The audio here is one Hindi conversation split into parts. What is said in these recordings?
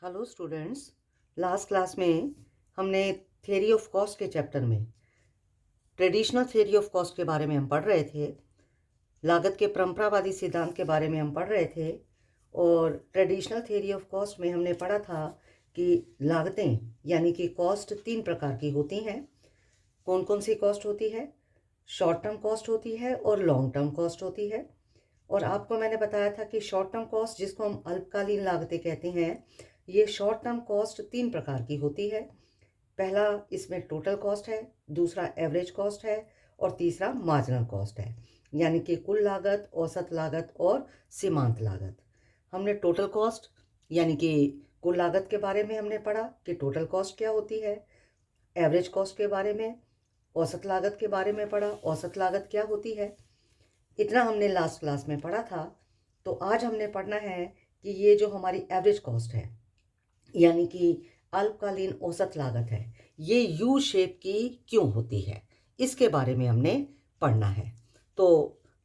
Hello students. लास्ट क्लास में हमने थ्योरी ऑफ कॉस्ट के चैप्टर में ट्रेडिशनल थ्योरी ऑफ कॉस्ट के बारे में हम पढ़ रहे थे। लागत के परंपरावादी सिद्धांत के बारे में हम पढ़ रहे थे और ट्रेडिशनल थ्योरी ऑफ कॉस्ट में हमने पढ़ा था कि लागतें यानी कि कॉस्ट तीन प्रकार की होती हैं। कौन कौन सी कॉस्ट होती है? शॉर्ट टर्म कॉस्ट होती है और लॉन्ग टर्म कॉस्ट होती है। और आपको मैंने बताया था कि शॉर्ट टर्म कॉस्ट, जिसको हम अल्पकालीन लागतें कहते हैं, ये शॉर्ट टर्म कॉस्ट तीन प्रकार की होती है। पहला इसमें टोटल कॉस्ट है, दूसरा एवरेज कॉस्ट है और तीसरा मार्जिनल कॉस्ट है, यानी कि कुल लागत, औसत लागत और सीमांत लागत। हमने टोटल कॉस्ट यानी कि कुल लागत के बारे में हमने पढ़ा कि टोटल कॉस्ट क्या होती है। एवरेज कॉस्ट के बारे में, औसत लागत के बारे में पढ़ा, औसत लागत क्या होती है। इतना हमने लास्ट क्लास में पढ़ा था। तो आज हमने पढ़ना है कि ये जो हमारी एवरेज कॉस्ट है यानी कि अल्पकालीन औसत लागत है, ये यू शेप की क्यों होती है, इसके बारे में हमने पढ़ना है। तो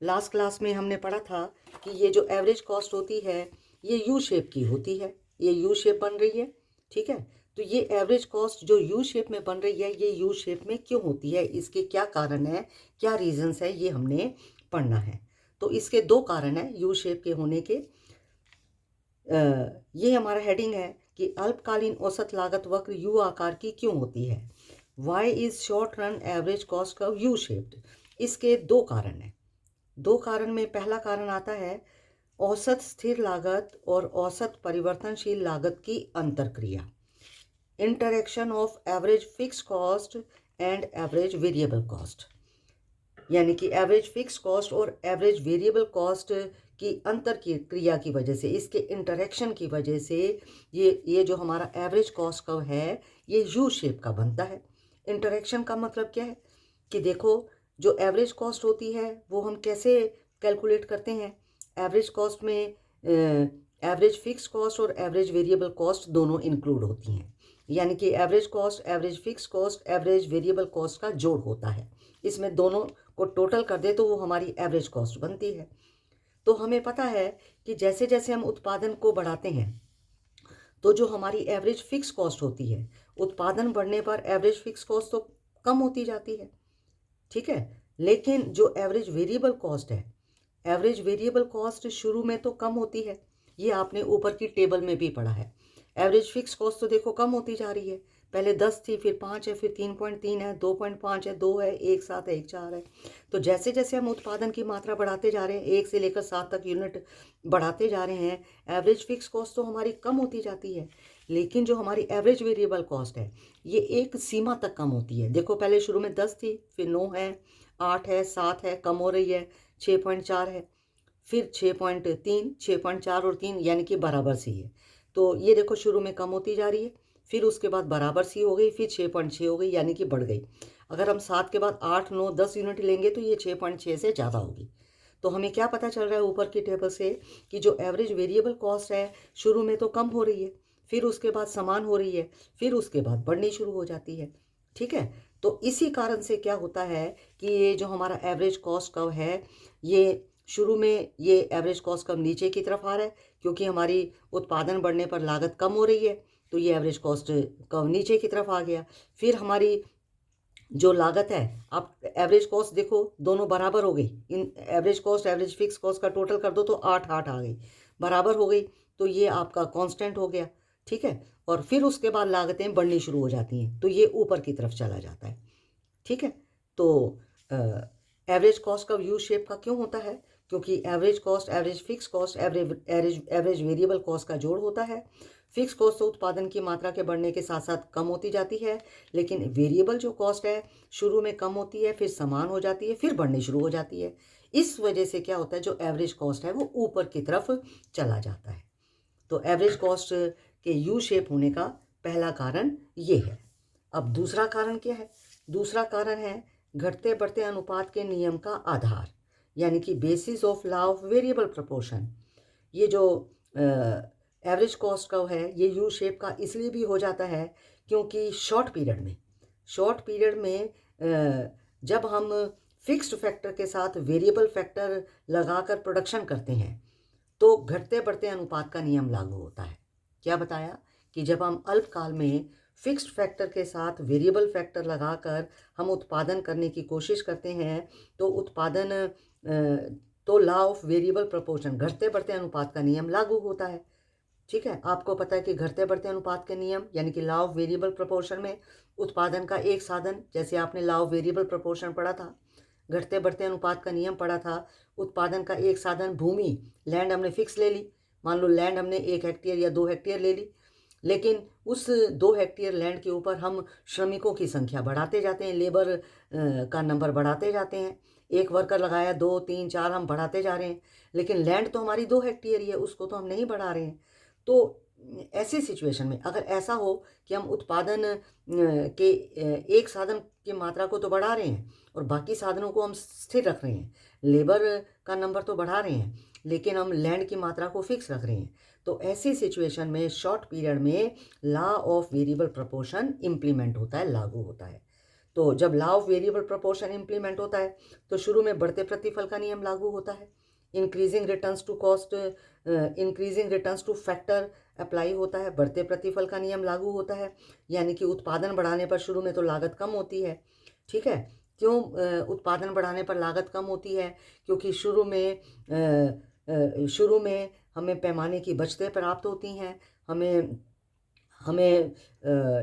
लास्ट क्लास में हमने पढ़ा था कि ये जो एवरेज कॉस्ट होती है ये यू शेप की होती है, ये यू शेप बन रही है। ठीक है, तो ये एवरेज कॉस्ट जो यू शेप में बन रही है, ये यू शेप में क्यों होती है, इसके क्या कारण है, क्या रीजंस है, ये हमने पढ़ना है। तो इसके दो कारण है यू शेप के होने के। ये हमारा हेडिंग है कि अल्पकालीन औसत लागत वक्र यू आकार की क्यों होती है। Why is short run average cost curve U shaped. इसके दो कारण हैं। दो कारण में पहला कारण आता है औसत स्थिर लागत और औसत परिवर्तनशील लागत की अंतरक्रिया, interaction of average fix cost and average variable cost. यानी कि एवरेज फिक्स कॉस्ट और एवरेज वेरिएबल कॉस्ट की अंतर की क्रिया की वजह से, इसके इंटरेक्शन की वजह से ये जो हमारा एवरेज कॉस्ट कर्व है ये यू शेप का बनता है। इंटरेक्शन का मतलब क्या है कि देखो, जो एवरेज कॉस्ट होती है वो हम कैसे कैलकुलेट करते हैं। एवरेज कॉस्ट में एवरेज फिक्स कॉस्ट और एवरेज वेरिएबल कॉस्ट दोनों इंक्लूड होती हैं, यानी कि average cost, average fix cost, average variable cost का जोड़ होता है। इसमें दोनों को टोटल कर दे तो वो हमारी एवरेज कॉस्ट बनती है। तो हमें पता है कि जैसे जैसे हम उत्पादन को बढ़ाते हैं तो जो हमारी एवरेज फिक्स कॉस्ट होती है, उत्पादन बढ़ने पर एवरेज फिक्स कॉस्ट तो कम होती जाती है। ठीक है, लेकिन जो एवरेज वेरिएबल कॉस्ट है, एवरेज वेरिएबल कॉस्ट शुरू में तो कम होती है, ये आपने ऊपर की टेबल में भी पढ़ा है। एवरेज फिक्स कॉस्ट तो देखो कम होती जा रही है, पहले 10 थी, फिर 5 है, फिर 3.3 है, 2.5 है, 2 है, 1 7 है, 1 4 है। तो जैसे जैसे हम उत्पादन की मात्रा बढ़ाते जा रहे हैं, 1 से लेकर 7 तक यूनिट बढ़ाते जा रहे हैं, एवरेज फिक्स कॉस्ट तो हमारी कम होती जाती है। लेकिन जो हमारी एवरेज वेरिएबल कॉस्ट है ये एक सीमा तक कम होती है। देखो, पहले शुरू में 10 थी, फिर 9 है, 8 है, 7 है, कम हो रही है, 6.4 है, फिर 6.3, 6.4 और 3 यानी कि बराबर सी है। तो ये देखो शुरू में कम होती जा रही है, फिर उसके बाद बराबर सी हो गई, फिर 6.6 हो गई यानी कि बढ़ गई। अगर हम 7 के बाद 8 9 10 यूनिट लेंगे तो ये 6.6 से ज़्यादा होगी। तो हमें क्या पता चल रहा है ऊपर की टेबल से कि जो एवरेज वेरिएबल कॉस्ट है शुरू में तो कम हो रही है, फिर उसके बाद समान हो रही है, फिर उसके बाद बढ़नी शुरू हो जाती है। ठीक है, तो इसी कारण से क्या होता है कि ये जो हमारा एवरेज कॉस्ट कर्व है, ये शुरू में ये एवरेज कॉस्ट कर्व नीचे की तरफ आ रहा है क्योंकि हमारी उत्पादन बढ़ने पर लागत कम हो रही है, तो ये एवरेज कॉस्ट कर्व नीचे की तरफ आ गया। फिर हमारी जो लागत है, आप एवरेज कॉस्ट देखो दोनों बराबर हो गई, इन average cost average fix cost का टोटल कर दो तो 8 8 आ गई, बराबर हो गई, तो ये आपका कांस्टेंट हो गया। ठीक है, और फिर उसके बाद लागतें बढ़नी शुरू हो जाती हैं तो ये ऊपर की तरफ चला जाता है। ठीक है, तो एवरेज कॉस्ट का यू शेप का क्यों होता है? क्योंकि average cost, average fix cost, average variable cost का जोड़ होता है। फिक्स कॉस्ट तो उत्पादन की मात्रा के बढ़ने के साथ साथ कम होती जाती है, लेकिन वेरिएबल जो कॉस्ट है शुरू में कम होती है, फिर समान हो जाती है, फिर बढ़नी शुरू हो जाती है। इस वजह से क्या होता है, जो एवरेज कॉस्ट है वो ऊपर की तरफ चला जाता है। तो एवरेज कॉस्ट के यू शेप होने का पहला कारण ये है। अब दूसरा कारण क्या है? दूसरा कारण है घटते बढ़ते अनुपात के नियम का आधार, यानी कि basis of law of variable proportion. ये जो एवरेज कॉस्ट कर्व है ये यू शेप का इसलिए भी हो जाता है क्योंकि शॉर्ट पीरियड में जब हम फिक्स्ड फैक्टर के साथ वेरिएबल फैक्टर लगाकर प्रोडक्शन करते हैं तो घटते बढ़ते अनुपात का नियम लागू होता है। क्या बताया कि जब हम अल्पकाल में फिक्स्ड फैक्टर के साथ वेरिएबल फैक्टर लगाकर हम उत्पादन करने की कोशिश करते हैं तो तो लॉ ऑफ वेरिएबल प्रोपोर्शन, घटते बढ़ते अनुपात का नियम लागू होता है। ठीक है, आपको पता है कि घटते बढ़ते अनुपात के नियम यानी कि लॉ ऑफ वेरिएबल प्रोपोर्शन में उत्पादन का एक साधन, जैसे आपने लॉ ऑफ वेरिएबल प्रोपोर्शन पढ़ा था, घटते बढ़ते अनुपात का नियम पढ़ा था, उत्पादन का एक साधन भूमि, लैंड हमने फिक्स ले ली, मान लो लैंड हमने 1 हेक्टेयर या 2 हेक्टेयर ले ली, लेकिन उस 2 हेक्टेयर लैंड के ऊपर हम श्रमिकों की संख्या बढ़ाते जाते हैं, लेबर का नंबर बढ़ाते जाते हैं, एक वर्कर लगाया, 2 3 4 हम बढ़ाते जा रहे हैं, लेकिन लैंड तो हमारी 2 हेक्टेयर ही है, उसको तो हम नहीं बढ़ा रहे हैं। तो ऐसी सिचुएशन में अगर ऐसा हो कि हम उत्पादन के एक साधन की मात्रा को तो बढ़ा रहे हैं और बाकी साधनों को हम स्थिर रख रहे हैं, लेबर का नंबर तो बढ़ा रहे हैं, लेकिन हम लैंड की मात्रा को फिक्स रख रहे हैं, तो ऐसी सिचुएशन में शॉर्ट पीरियड में law of variable proportion implement होता है, लागू होता है। तो जब law of variable proportion implement होता है तो शुरू में बढ़ते प्रतिफल का नियम लागू होता है, increasing returns to cost, increasing returns to factor apply होता है, बढ़ते प्रतिफल का नियम लागू होता है, यानी कि उत्पादन बढ़ाने पर शुरू में तो लागत कम होती है। ठीक है, क्यों उत्पादन बढ़ाने पर लागत कम होती है? क्योंकि शुरू में हमें पैमाने की बचतें प्राप्त होती हैं, हमें हमें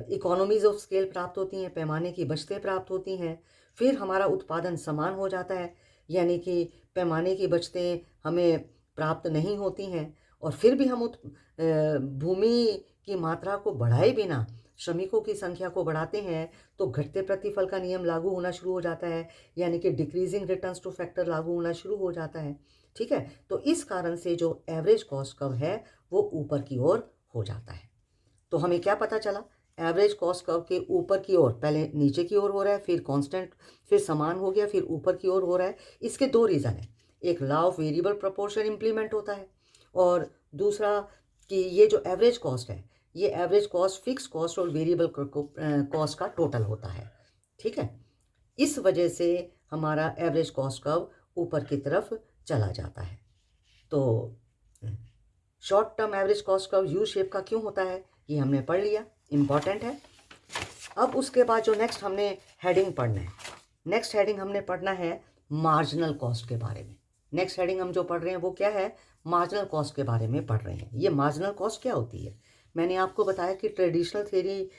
इकोनॉमीज़ ऑफ स्केल प्राप्त होती हैं, पैमाने की बचतें प्राप्त होती हैं, फिर हमारा उत्पादन समान हो जाता है, यानी कि पैमाने की बचतें हमें प्राप्त नहीं होती हैं और फिर भी हम भूमि की मात्रा को बढ़ाए बिना श्रमिकों की संख्या को बढ़ाते हैं तो घटते प्रतिफल का नियम लागू होना शुरू हो जाता है, यानी कि डिक्रीजिंग रिटर्न्स टू फैक्टर लागू होना शुरू हो जाता है। ठीक है, तो इस कारण से जो एवरेज कॉस्ट कर्व है वो ऊपर की ओर हो जाता है। तो हमें क्या पता चला? एवरेज कॉस्ट कर्व के ऊपर की ओर, पहले नीचे की ओर हो रहा है, फिर कांस्टेंट, फिर समान हो गया, फिर ऊपर की ओर हो रहा है। इसके 2 रीज़न है, एक law of variable proportion implement होता है और दूसरा कि ये जो एवरेज कॉस्ट है, ये एवरेज कॉस्ट फिक्स कॉस्ट और वेरिएबल कॉस्ट का टोटल होता है। ठीक है, इस वजह से हमारा एवरेज कॉस्ट कर्व ऊपर की तरफ चला जाता है। तो short term average cost curve U shape का क्यों होता है ये हमने पढ़ लिया, इम्पॉर्टेंट है। अब उसके बाद जो नेक्स्ट हमने हेडिंग पढ़ना है, नेक्स्ट हेडिंग हमने पढ़ना है मार्जिनल कॉस्ट के बारे में। नेक्स्ट हेडिंग हम जो पढ़ रहे हैं वो क्या है? मार्जिनल कॉस्ट के बारे में पढ़ रहे हैं। ये मार्जिनल कॉस्ट क्या होती है? मैंने आपको बताया कि ट्रेडिशनल थ्योरी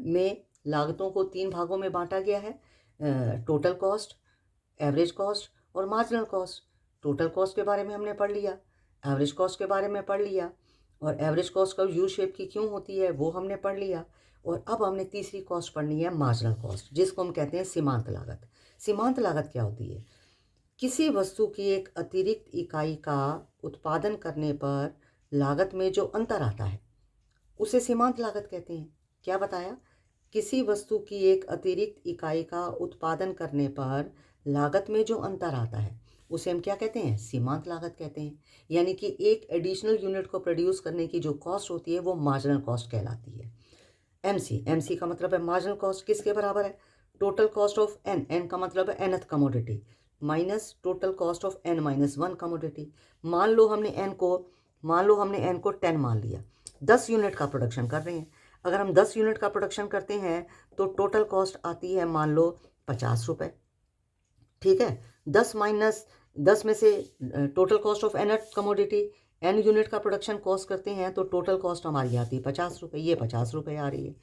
में लागतों को 3 भागों में बांटा गया है, टोटल कॉस्ट, एवरेज कॉस्ट और मार्जिनल कॉस्ट। टोटल कॉस्ट के बारे में हमने पढ़ लिया, एवरेज कॉस्ट के बारे में पढ़ लिया और average cost curve U shape की क्यों होती है वो हमने पढ़ लिया। और अब हमने तीसरी कॉस्ट पढ़नी है मार्जिनल कॉस्ट, जिसको हम कहते हैं सीमांत लागत। सीमांत लागत क्या होती है? किसी वस्तु की एक अतिरिक्त इकाई का उत्पादन करने पर लागत में जो अंतर आता है उसे सीमांत लागत कहते हैं। क्या बताया? किसी वस्तु की एक अतिरिक्त इकाई का उत्पादन करने पर लागत में जो अंतर आता है उसे हम क्या कहते हैं? सीमांत लागत कहते हैं। यानी कि एक एडिशनल यूनिट को प्रोड्यूस करने की जो कॉस्ट होती है वो मार्जिनल कॉस्ट कहलाती है। एमसी का मतलब है मार्जिनल कॉस्ट, किसके बराबर है? टोटल कॉस्ट ऑफ एन का मतलब है nth commodity minus total cost of n minus 1 commodity. मान लो हमने n को 10 मान लिया, 10 यूनिट का प्रोडक्शन कर रहे हैं। अगर हम 10 यूनिट का प्रोडक्शन करते हैं तो टोटल कॉस्ट आती है मान लो 50 रुपये। ठीक है, 10 में से total cost of an commodity, n unit का प्रोडक्शन कॉस्ट करते हैं तो टोटल कॉस्ट हमारी आती है 50 रुपये, ये 50 रुपये आ रही है।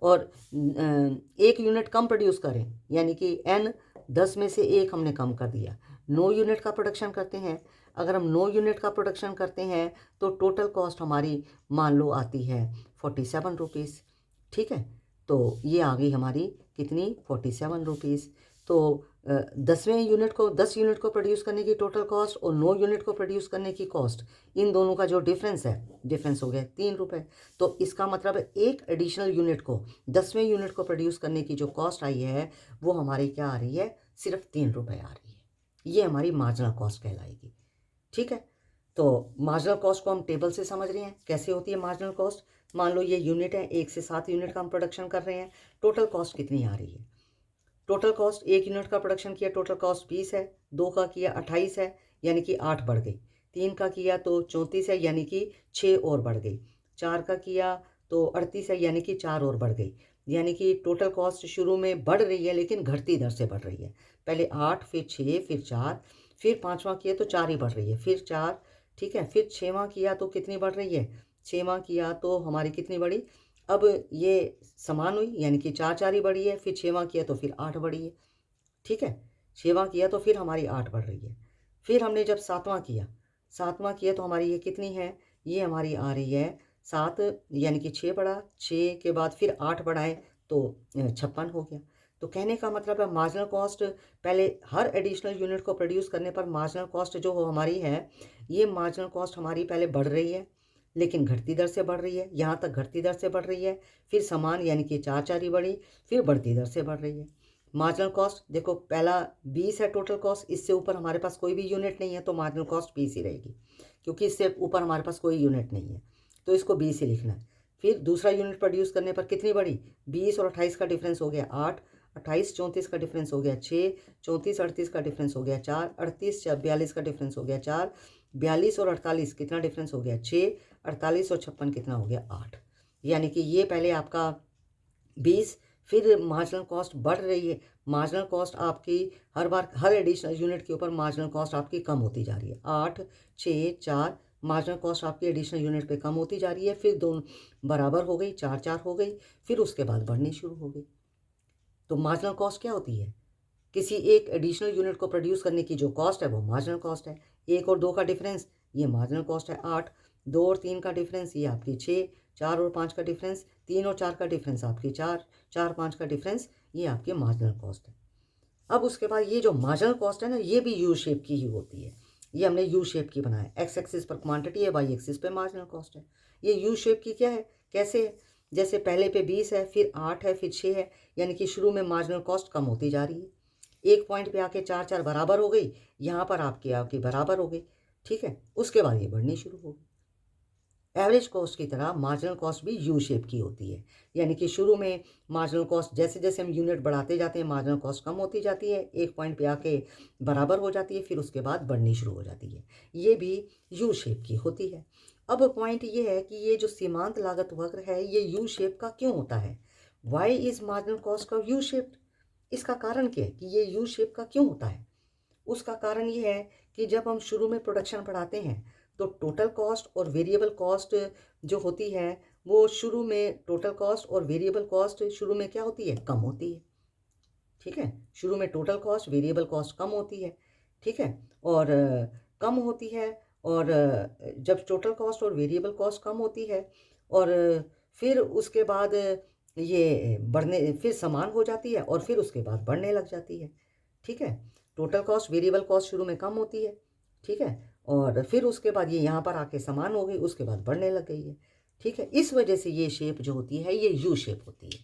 और 1 यूनिट कम प्रोड्यूस करें, यानी कि n 10 में से 1 हमने कम कर दिया, 9 यूनिट का प्रोडक्शन करते हैं। अगर हम 9 यूनिट का प्रोडक्शन करते हैं तो टोटल कॉस्ट हमारी मान लो आती है 47 रुपीज़। ठीक है, तो ये आ गई हमारी कितनी? 47 रुपीज़। तो 10 यूनिट को प्रोड्यूस करने की टोटल कॉस्ट और 9 यूनिट को प्रोड्यूस करने की कॉस्ट, इन दोनों का जो डिफरेंस हो गया 3 रुपये। तो इसका मतलब है एक एडिशनल यूनिट को, 10वें यूनिट को प्रोड्यूस करने की जो कॉस्ट आई है वो हमारी क्या आ रही है? सिर्फ 3 रुपये आ रही है। ये हमारी मार्जिनल कॉस्ट कहलाएगी। ठीक है, तो मार्जिनल कॉस्ट को हम टेबल से समझ रहे हैं कैसे होती है मार्जिनल कॉस्ट। मान लो ये यूनिट है, 1 से 7 यूनिट का हम प्रोडक्शन कर रहे हैं, टोटल कॉस्ट कितनी आ रही है? टोटल कॉस्ट 1 यूनिट का प्रोडक्शन किया, टोटल कॉस्ट 20 है, 2 का किया 28 है, यानी कि 8 बढ़ गई, 3 का किया तो 34 है, यानी कि 6 और बढ़ गई, 4 का किया तो 38 है, यानी कि 4 और बढ़ गई, यानी कि टोटल कॉस्ट शुरू में बढ़ रही है लेकिन घटती दर से बढ़ रही है। पहले 8, फिर 6, फिर 4, फिर 5वां किया तो 4 ही बढ़ रही है, फिर 4, ठीक है, फिर 6वां किया तो कितनी बढ़ रही है, 6वां किया तो हमारी कितनी बढ़ी, अब ये समान हुई, यानी कि 4 ही बढ़ी है, फिर 6वां किया तो फिर 8 बढ़ी है, ठीक है, 6वां किया तो फिर हमारी 8 बढ़ रही है। फिर हमने जब 7वां किया तो हमारी ये कितनी है, ये हमारी आ रही है 7, यानी कि 6 बढ़ा, 6 के बाद फिर 8 बढ़ाएँ तो 56 हो गया। तो कहने का मतलब है मार्जिनल कॉस्ट पहले हर एडिशनल यूनिट को प्रोड्यूस करने पर मार्जिनल कॉस्ट जो हमारी है, ये मार्जिनल कॉस्ट हमारी पहले बढ़ रही है, लेकिन घटती दर से बढ़ रही है, यहाँ तक घटती दर से बढ़ रही है, फिर समान यानी कि 4 ही बढ़ी, फिर बढ़ती दर से बढ़ रही है। मार्जिनल कॉस्ट देखो पहला 20 है टोटल कॉस्ट, इससे ऊपर हमारे पास कोई भी यूनिट नहीं है तो मार्जिनल कॉस्ट 20 ही रहेगी, क्योंकि इससे ऊपर हमारे पास कोई यूनिट नहीं है, तो इसको 20 ही लिखना है। फिर दूसरा यूनिट प्रोड्यूस करने पर कितनी बढ़ी, 20 और 28 का डिफरेंस हो गया 8, 28 34 का डिफरेंस हो गया 6, 34 38 का डिफरेंस हो गया 4, 38 42 का डिफरेंस हो गया 4, 42 और 48 कितना डिफरेंस हो गया 6, 48 और 56 कितना हो गया 8, यानी कि ये पहले आपका 20, फिर मार्जिनल कॉस्ट बढ़ रही है, मार्जिनल कॉस्ट आपकी हर बार हर एडिशनल यूनिट के ऊपर मार्जिनल कॉस्ट आपकी कम होती जा रही है, 8 6 4 मार्जिनल कॉस्ट आपकी एडिशनल यूनिट पे कम होती जा रही है, फिर दोनों बराबर हो गई, 4 4 हो गई, फिर उसके बाद बढ़नी शुरू हो गई। तो मार्जिनल कॉस्ट क्या होती है, किसी एक एडिशनल यूनिट को प्रोड्यूस करने की जो कॉस्ट है वो मार्जिनल कॉस्ट है। 1 और 2 का डिफरेंस ये मार्जिनल कॉस्ट है 8, 2 और 3 का डिफरेंस ये आपकी 6, 4 और 5 का डिफरेंस, 3 और 4 का डिफरेंस आपकी 4, 4 5 का डिफरेंस ये आपकी मार्जिनल कॉस्ट है। अब उसके बाद ये जो मार्जिनल कॉस्ट है ना, ये भी यू शेप की ही होती है, ये हमने यू शेप की बनाया, एक्स एक्सिस पर क्वांटिटी है, वाई एक्सिस पे मार्जिनल कॉस्ट है। ये यू शेप की क्या है, कैसे है, जैसे पहले पे 20 है, फिर 8 है, फिर 6 है, यानी कि शुरू में मार्जिनल कॉस्ट कम होती जा रही है, एक पॉइंट पे आके 4 4 बराबर हो गई, यहाँ पर आपकी आपकी बराबर हो गई, ठीक है, उसके बाद ये बढ़नी शुरू हो गई। एवरेज कॉस्ट की तरह मार्जिनल कॉस्ट भी यू शेप की होती है, यानी कि शुरू में मार्जिनल कॉस्ट जैसे जैसे हम यूनिट बढ़ाते जाते हैं मार्जिनल कॉस्ट कम होती जाती है, एक पॉइंट पे आके बराबर हो जाती है, फिर उसके बाद बढ़नी शुरू हो जाती है, ये भी यू शेप की होती है। अब पॉइंट ये है कि ये जो सीमांत लागत वक्र है ये यू शेप का क्यों होता है, वाई इज मार्जिनल कॉस्ट का यू शेप, इसका कारण क्या है कि ये यू शेप का क्यों होता है। उसका कारण ये है कि जब हम शुरू में प्रोडक्शन बढ़ाते हैं तो टोटल कॉस्ट और वेरिएबल कॉस्ट जो होती है वो शुरू में टोटल कॉस्ट और वेरिएबल कॉस्ट शुरू में क्या होती है, कम होती है, ठीक है, शुरू में टोटल कॉस्ट वेरिएबल कॉस्ट कम होती है, ठीक है, और कम होती है, और जब टोटल कॉस्ट और वेरिएबल कॉस्ट कम होती है और फिर उसके बाद ये बढ़ने फिर समान हो जाती है और फिर उसके बाद बढ़ने लग जाती है, ठीक है, टोटल कॉस्ट वेरिएबल कॉस्ट शुरू में कम होती है, ठीक है, और फिर उसके बाद ये यहाँ पर आके समान हो गई, उसके बाद बढ़ने लग गई है, ठीक है, इस वजह से ये शेप जो होती है ये यू शेप होती है,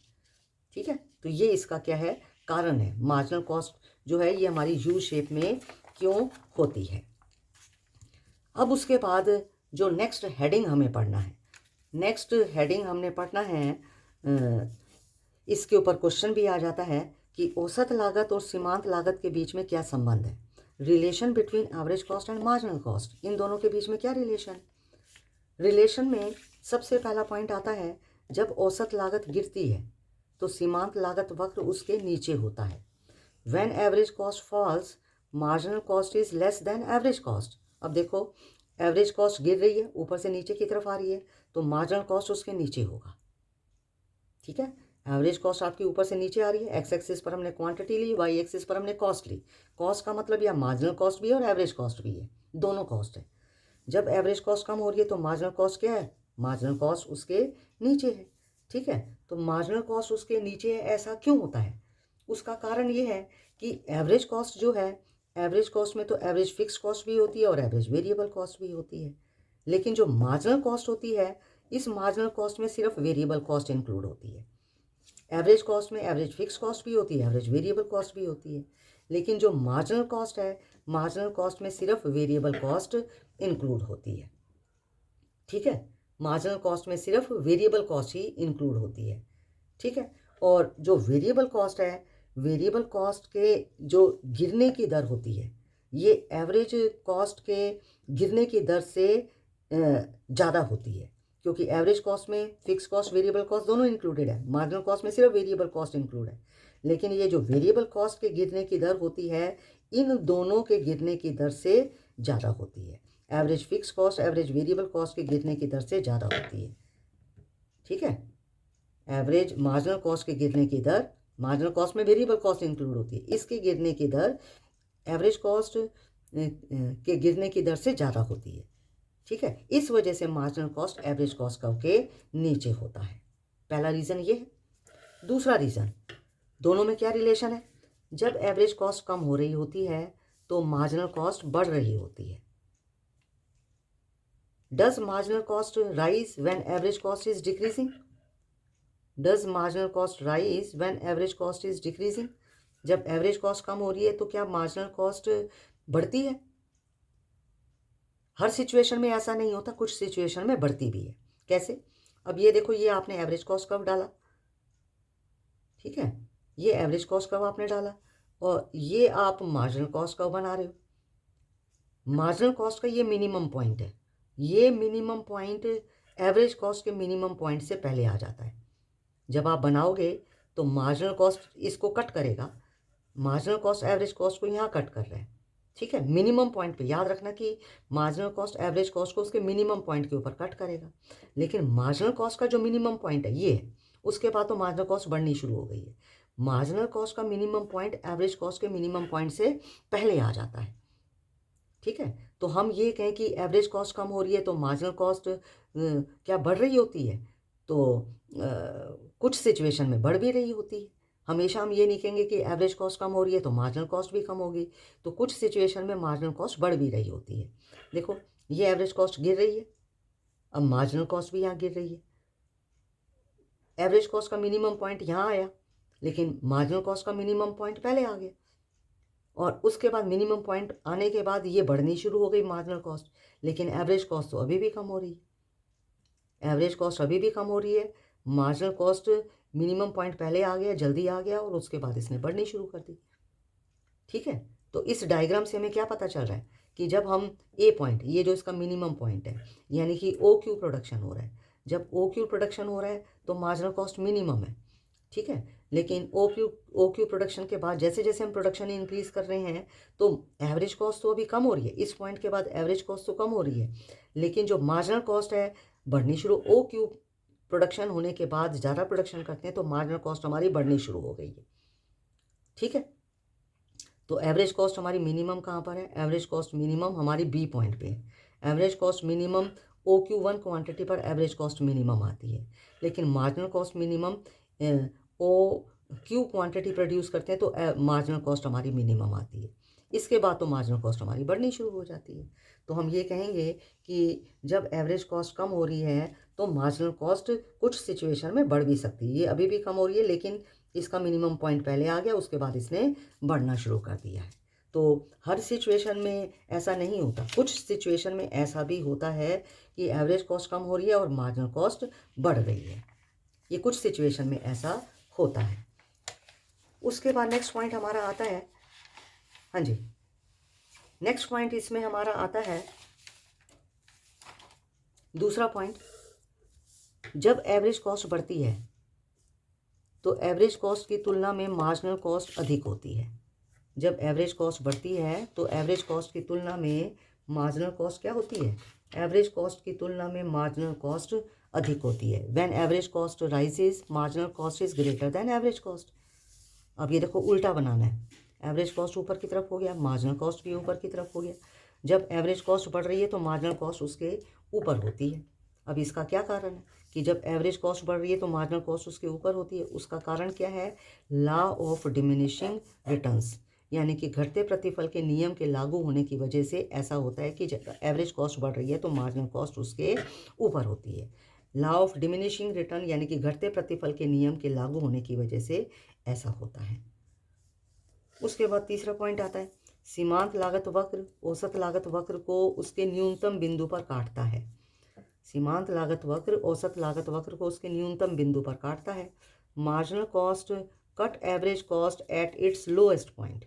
ठीक है, तो ये इसका क्या है, कारण है, मार्जिनल कॉस्ट जो है ये हमारी यू शेप में क्यों होती है। अब उसके बाद जो नेक्स्ट हेडिंग हमें पढ़ना है, नेक्स्ट हेडिंग हमने पढ़ना है, इसके ऊपर क्वेश्चन भी आ जाता है कि औसत लागत और सीमांत लागत के बीच में क्या संबंध है, relation between average cost and marginal cost, इन दोनों के बीच में क्या रिलेशन। रिलेशन में सबसे पहला पॉइंट आता है, जब औसत लागत गिरती है तो सीमांत लागत वक्र उसके नीचे होता है, when average cost falls marginal cost is less than average cost. अब देखो एवरेज कॉस्ट गिर रही है, ऊपर से नीचे की तरफ आ रही है, तो मार्जिनल कॉस्ट उसके नीचे होगा, ठीक है, एवरेज कॉस्ट आपकी ऊपर से नीचे आ रही है, एक्स एक्सिस पर हमने क्वांटिटी ली, वाई एक्सिस पर हमने कॉस्ट ली, कॉस्ट का मतलब यह मार्जिनल कॉस्ट भी है और एवरेज कॉस्ट भी है, दोनों कॉस्ट है। जब एवरेज कॉस्ट कम हो रही है तो मार्जिनल कॉस्ट क्या है, मार्जिनल कॉस्ट उसके नीचे है, ठीक है, तो मार्जिनल कॉस्ट उसके नीचे है, ऐसा क्यों होता है, उसका कारण ये है कि एवरेज कॉस्ट जो है, एवरेज कॉस्ट में तो एवरेज फिक्स कॉस्ट भी होती है और एवरेज वेरिएबल कॉस्ट भी होती है, लेकिन जो मार्जिनल कॉस्ट होती है इस मार्जिनल कॉस्ट में सिर्फ वेरिएबल कॉस्ट इंक्लूड होती है, एवरेज कॉस्ट में एवरेज फिक्स कॉस्ट भी होती है, एवरेज वेरिएबल कॉस्ट भी होती है, लेकिन जो मार्जिनल कॉस्ट है मार्जिनल कॉस्ट में सिर्फ वेरिएबल कॉस्ट इंक्लूड होती है, ठीक है, मार्जिनल कॉस्ट में सिर्फ वेरिएबल कॉस्ट ही इंक्लूड होती है, ठीक है, और जो वेरिएबल कॉस्ट है वेरिएबल कॉस्ट के जो गिरने की दर होती है ये एवरेज कॉस्ट के गिरने की दर से ज़्यादा होती है, क्योंकि एवरेज कॉस्ट में फिक्स कॉस्ट वेरिएबल कॉस्ट दोनों इंक्लूडेड है, मार्जिनल कॉस्ट में सिर्फ वेरिएबल कॉस्ट इंक्लूड है। लेकिन ये जो वेरिएबल कॉस्ट के गिरने की दर होती है इन दोनों के गिरने की दर से ज़्यादा होती है। Average fix cost average variable cost के गिरने की दर से ज़्यादा होती है। ठीक है, एवरेज मार्जिनल कॉस्ट के गिरने की दर, मार्जिनल कॉस्ट में वेरिएबल कॉस्ट इंक्लूड होती है, इसके गिरने की दर एवरेज कॉस्ट के गिरने की दर से ज़्यादा होती है। ठीक है, इस वजह से marginal cost average cost curve के नीचे होता है। पहला रीज़न ये है। दूसरा रीज़न, दोनों में क्या रिलेशन है? जब एवरेज कॉस्ट कम हो रही होती है तो मार्जिनल कॉस्ट बढ़ रही होती है। Does marginal cost rise when average cost is decreasing? Does marginal cost rise when average cost is decreasing? जब एवरेज कॉस्ट कम हो रही है तो क्या मार्जिनल कॉस्ट बढ़ती है? हर सिचुएशन में ऐसा नहीं होता, कुछ सिचुएशन में बढ़ती भी है। कैसे? अब ये देखो, ये आपने एवरेज कॉस्ट कर्व डाला, ठीक है, ये एवरेज कॉस्ट कर्व आपने डाला और ये आप मार्जिनल कॉस्ट कर्व बना रहे हो। मार्जिनल कॉस्ट का ये मिनिमम पॉइंट है, ये मिनिमम पॉइंट एवरेज कॉस्ट के मिनिमम पॉइंट से पहले आ जाता है। जब आप बनाओगे तो मार्जिनल कॉस्ट इसको कट करेगा, मार्जिनल कॉस्ट एवरेज कॉस्ट को यहाँ कट कर रहा है। ठीक है, मिनिमम पॉइंट पे याद रखना कि मार्जिनल कॉस्ट एवरेज कॉस्ट को उसके मिनिमम पॉइंट के ऊपर कट करेगा। लेकिन मार्जिनल कॉस्ट का जो मिनिमम पॉइंट है ये है, उसके बाद तो मार्जिनल कॉस्ट बढ़नी शुरू हो गई है। मार्जिनल कॉस्ट का मिनिमम पॉइंट एवरेज कॉस्ट के मिनिमम पॉइंट से पहले आ जाता है। ठीक है, तो हम ये कहें कि एवरेज कॉस्ट कम हो रही है तो मार्जिनल कॉस्ट क्या बढ़ रही होती है? तो कुछ सिचुएशन में बढ़ भी रही होती है। हमेशा हम ये नहीं कहेंगे कि एवरेज कॉस्ट कम हो रही है तो मार्जिनल कॉस्ट भी कम होगी। तो कुछ सिचुएशन में मार्जिनल कॉस्ट बढ़ भी रही होती है। देखो, ये एवरेज कॉस्ट गिर रही है, अब मार्जिनल कॉस्ट भी यहाँ गिर रही है। एवरेज कॉस्ट का मिनिमम पॉइंट यहाँ आया, लेकिन मार्जिनल कॉस्ट का मिनिमम पॉइंट पहले आ गया और उसके बाद मिनिमम पॉइंट आने के बाद ये बढ़नी शुरू हो गई मार्जिनल कॉस्ट। लेकिन एवरेज कॉस्ट तो अभी भी कम हो रही है, एवरेज कॉस्ट अभी भी कम हो रही है। मार्जिनल कॉस्ट मिनिमम पॉइंट पहले आ गया, जल्दी आ गया और उसके बाद इसने बढ़नी शुरू कर दी। ठीक है, तो इस डायग्राम से हमें क्या पता चल रहा है कि जब हम ए पॉइंट, ये जो इसका मिनिमम पॉइंट है, यानी कि ओ क्यू प्रोडक्शन हो रहा है, जब ओ क्यू प्रोडक्शन हो रहा है तो मार्जिनल कॉस्ट मिनिमम है। ठीक है, लेकिन ओ क्यू प्रोडक्शन के बाद जैसे जैसे हम प्रोडक्शन इंक्रीज कर रहे हैं तो एवरेज कॉस्ट तो अभी कम हो रही है, इस पॉइंट के बाद एवरेज कॉस्ट तो कम हो रही है, लेकिन जो मार्जिनल कॉस्ट है बढ़नी शुरू। ओ क्यू प्रोडक्शन होने के बाद ज़्यादा प्रोडक्शन करते हैं तो मार्जिनल कॉस्ट हमारी बढ़नी शुरू हो गई है। ठीक है, तो एवरेज कॉस्ट हमारी मिनिमम कहाँ पर है? एवरेज कॉस्ट मिनिमम हमारी बी पॉइंट पे है। Average cost minimum O Q one quantity पर एवरेज कॉस्ट मिनिमम आती है, लेकिन marginal cost minimum O Q quantity produce करते हैं तो मार्जिनल कॉस्ट हमारी मिनिमम आती है। इसके बाद तो मार्जिनल कॉस्ट हमारी बढ़नी शुरू हो जाती है। तो हम ये कहेंगे कि जब एवरेज कॉस्ट कम हो रही है तो मार्जिनल कॉस्ट कुछ सिचुएशन में बढ़ भी सकती है। ये अभी भी कम हो रही है, लेकिन इसका मिनिमम पॉइंट पहले आ गया, उसके बाद इसने बढ़ना शुरू कर दिया है। तो हर सिचुएशन में ऐसा नहीं होता, कुछ सिचुएशन में ऐसा भी होता है कि एवरेज कॉस्ट कम हो रही है और मार्जिनल कॉस्ट बढ़ रही है। ये कुछ सिचुएशन में ऐसा होता है। उसके बाद नेक्स्ट पॉइंट हमारा आता है, हाँ जी, नेक्स्ट पॉइंट इसमें हमारा आता है दूसरा पॉइंट, जब एवरेज कॉस्ट बढ़ती है तो एवरेज कॉस्ट की तुलना में मार्जिनल कॉस्ट अधिक होती है। जब एवरेज कॉस्ट बढ़ती है तो एवरेज कॉस्ट की तुलना में मार्जिनल कॉस्ट क्या होती है? एवरेज कॉस्ट की तुलना में मार्जिनल कॉस्ट अधिक होती है। When average cost rises marginal cost is greater than average cost. अब ये देखो, उल्टा बनाना है, एवरेज कॉस्ट ऊपर की तरफ हो गया, मार्जिनल कॉस्ट भी ऊपर की तरफ हो गया। जब एवरेज कॉस्ट बढ़ रही है तो मार्जिनल कॉस्ट उसके ऊपर होती है। अब इसका क्या कारण है कि जब एवरेज कॉस्ट बढ़ रही है तो मार्जिनल कॉस्ट उसके ऊपर होती है? उसका कारण क्या है? लॉ ऑफ डिमिनिशिंग रिटर्न्स, यानी कि घटते प्रतिफल के नियम के लागू होने की वजह से ऐसा होता है कि जब एवरेज कॉस्ट बढ़ रही है तो मार्जिनल कॉस्ट उसके ऊपर होती है। लॉ ऑफ डिमिनिशिंग रिटर्न यानी कि घटते प्रतिफल के नियम के लागू होने की वजह से ऐसा होता है। उसके बाद तीसरा पॉइंट आता है, सीमांत लागत वक्र औसत लागत वक्र को उसके न्यूनतम बिंदु पर काटता है। सीमांत लागत वक्र औसत लागत वक्र को उसके न्यूनतम बिंदु पर काटता है। Marginal cost cut average cost at its lowest point.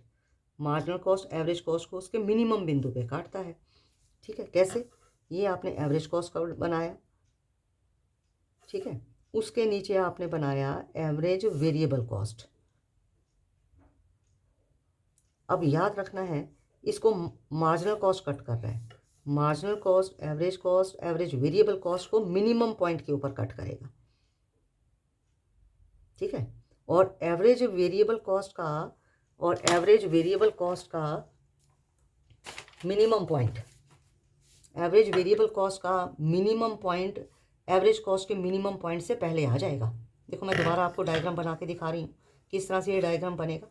Marginal cost average cost को उसके मिनिमम बिंदु पे काटता है। ठीक है, कैसे? ये आपने एवरेज कॉस्ट का बनाया, ठीक है। उसके नीचे आपने बनाया एवरेज वेरिएबल कॉस्ट। अब याद रखना है, इसको मार्जिनल कॉस्ट कट कर रहा है। Marginal cost, average variable cost को मिनिमम पॉइंट के ऊपर कट करेगा, ठीक है। और एवरेज वेरिएबल कॉस्ट का मिनिमम पॉइंट, एवरेज कॉस्ट के मिनिमम पॉइंट से पहले आ जाएगा। देखो मैं दोबारा आपको डायग्राम बना के दिखा रही हूँ किस तरह से ये डायग्राम बनेगा।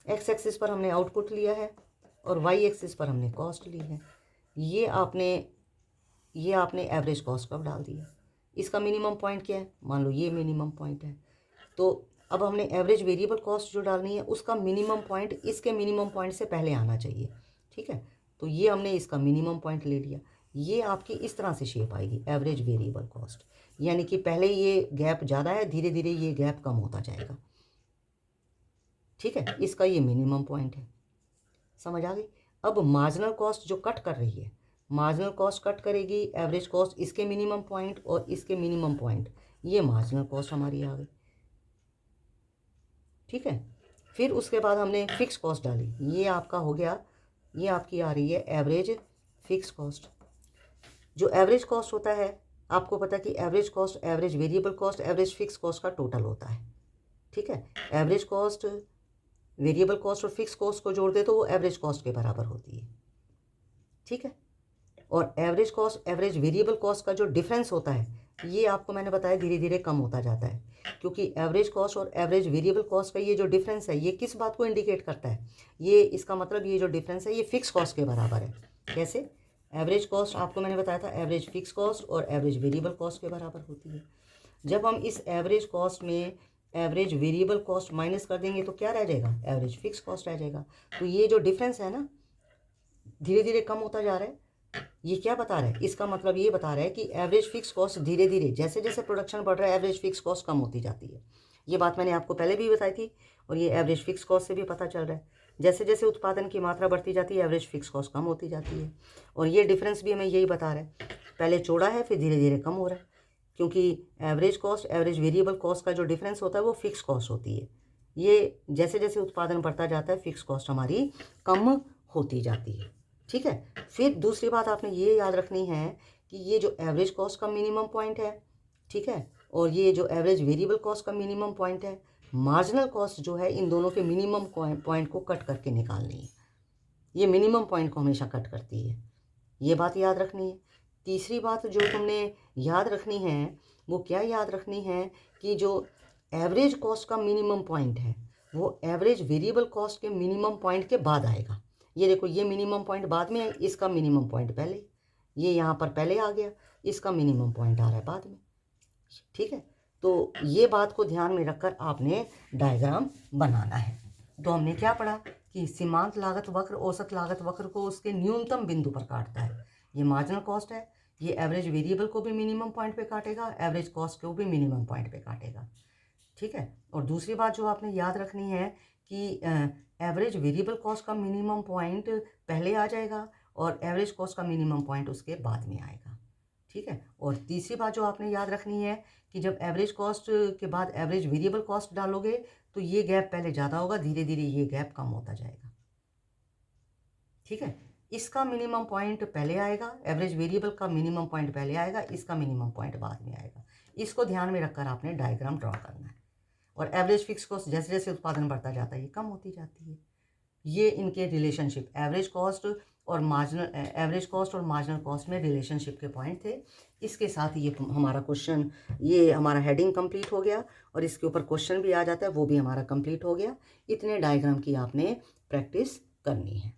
एक्स एक्सिस पर हमने आउटपुट लिया है और वाई एक्सिस पर हमने कॉस्ट ली है। ये आपने एवरेज कॉस्ट कर्व डाल दिया। इसका मिनिमम पॉइंट क्या है, मान लो ये मिनिमम पॉइंट है। तो अब हमने एवरेज वेरिएबल कॉस्ट जो डालनी है उसका मिनिमम पॉइंट इसके मिनिमम पॉइंट से पहले आना चाहिए, ठीक है। तो ये हमने इसका मिनिमम पॉइंट ले लिया। ये आपकी इस तरह से शेप आएगी एवरेज वेरिएबल कॉस्ट, यानी कि पहले ये गैप ज़्यादा है, धीरे धीरे ये गैप कम होता जाएगा, ठीक है। इसका ये मिनिमम पॉइंट है, समझ आ गई। अब मार्जिनल कॉस्ट जो कट कर रही है, मार्जिनल कॉस्ट कट करेगी एवरेज कॉस्ट, इसके मिनिमम पॉइंट और इसके मिनिमम पॉइंट, ये मार्जिनल कॉस्ट हमारी आ गई, ठीक है। फिर उसके बाद हमने फिक्स कॉस्ट डाली, ये आपका हो गया, ये आपकी आ रही है एवरेज फिक्स कॉस्ट। जो एवरेज कॉस्ट होता है, आपको पता है कि average cost average variable cost average fix cost का टोटल होता है, ठीक है। एवरेज कॉस्ट वेरिएबल कॉस्ट और फिक्स कॉस्ट को जोड़ दे तो वो एवरेज कॉस्ट के बराबर होती है, ठीक है। और average cost average variable cost का जो डिफरेंस होता है, ये आपको मैंने बताया धीरे धीरे कम होता जाता है, क्योंकि एवरेज कॉस्ट और एवरेज वेरिएबल कॉस्ट का ये जो डिफरेंस है, ये किस बात को इंडिकेट करता है, ये इसका मतलब ये जो डिफरेंस है ये फिक्स कॉस्ट के बराबर है। कैसे? एवरेज कॉस्ट आपको मैंने बताया था एवरेज फिक्स कॉस्ट और एवरेज वेरिएबल कॉस्ट के बराबर होती है। जब हम इस एवरेज कॉस्ट में एवरेज वेरिएबल कॉस्ट माइनस कर देंगे तो क्या रह जाएगा, एवरेज फिक्स कॉस्ट रह जाएगा। तो ये जो डिफरेंस है ना, धीरे धीरे कम होता जा रहा है, ये क्या बता रहा है, इसका मतलब ये बता रहा है कि एवरेज फिक्स कॉस्ट धीरे धीरे जैसे जैसे प्रोडक्शन बढ़ रहा है एवरेज फिक्स कॉस्ट कम होती जाती है। ये बात मैंने आपको पहले भी बताई थी और ये एवरेज फिक्स कॉस्ट से भी पता चल रहा है। जैसे जैसे उत्पादन की मात्रा बढ़ती जाती है एवरेज फिक्स कॉस्ट कम होती जाती है, और ये डिफरेंस भी हमें यही बता रहा है, पहले चौड़ा है फिर धीरे धीरे कम हो रहा है, क्योंकि average cost average variable cost का जो डिफरेंस होता है वो फिक्स कॉस्ट होती है। ये जैसे जैसे उत्पादन बढ़ता जाता है फिक्स कॉस्ट हमारी कम होती जाती है, ठीक है। फिर दूसरी बात आपने ये याद रखनी है कि ये जो एवरेज कॉस्ट का मिनिमम पॉइंट है, ठीक है, और ये जो एवरेज वेरिएबल कॉस्ट का मिनिमम पॉइंट है, मार्जिनल कॉस्ट जो है इन दोनों के मिनिमम पॉइंट को कट करके निकालनी है। ये मिनिमम पॉइंट को हमेशा कट करती है, ये बात याद रखनी है। तीसरी बात जो तुमने याद रखनी है वो क्या याद रखनी है कि जो एवरेज कॉस्ट का मिनिमम पॉइंट है वो एवरेज वेरिएबल कॉस्ट के मिनिमम पॉइंट के बाद आएगा। ये देखो, ये मिनिमम पॉइंट बाद में है, इसका मिनिमम पॉइंट पहले, ये यहाँ पर पहले आ गया, इसका मिनिमम पॉइंट आ रहा है बाद में, ठीक है। तो ये बात को ध्यान में रखकर आपने डायग्राम बनाना है। तो हमने क्या पढ़ा कि सीमांत लागत वक्र औसत लागत वक्र को उसके न्यूनतम बिंदु पर काटता है। ये मार्जिनल कॉस्ट है, ये एवरेज वेरिएबल को भी मिनिमम पॉइंट पे काटेगा, एवरेज कॉस्ट को भी मिनिमम पॉइंट पे काटेगा, ठीक है। और दूसरी बात जो आपने याद रखनी है कि एवरेज वेरिएबल कॉस्ट का मिनिमम पॉइंट पहले आ जाएगा और एवरेज कॉस्ट का मिनिमम पॉइंट उसके बाद में आएगा, ठीक है। और तीसरी बात जो आपने याद रखनी है कि जब एवरेज कॉस्ट के बाद एवरेज वेरिएबल कॉस्ट डालोगे तो ये गैप पहले ज़्यादा होगा, धीरे धीरे ये गैप कम होता जाएगा, ठीक है। इसका मिनिमम पॉइंट पहले आएगा, एवरेज वेरिएबल का मिनिमम पॉइंट पहले आएगा, इसका मिनिमम पॉइंट बाद में आएगा। इसको ध्यान में रखकर आपने डायग्राम ड्रॉ करना है। और एवरेज फिक्स कॉस्ट जैसे जैसे उत्पादन बढ़ता जाता है ये कम होती जाती है। ये इनके रिलेशनशिप एवरेज कॉस्ट और मार्जिनल कॉस्ट में रिलेशनशिप के पॉइंट थे। इसके साथ ये हमारा क्वेश्चन, ये हमारा हेडिंग कंप्लीट हो गया और इसके ऊपर क्वेश्चन भी आ जाता है, वो भी हमारा कंप्लीट हो गया। इतने डायग्राम की आपने प्रैक्टिस करनी है।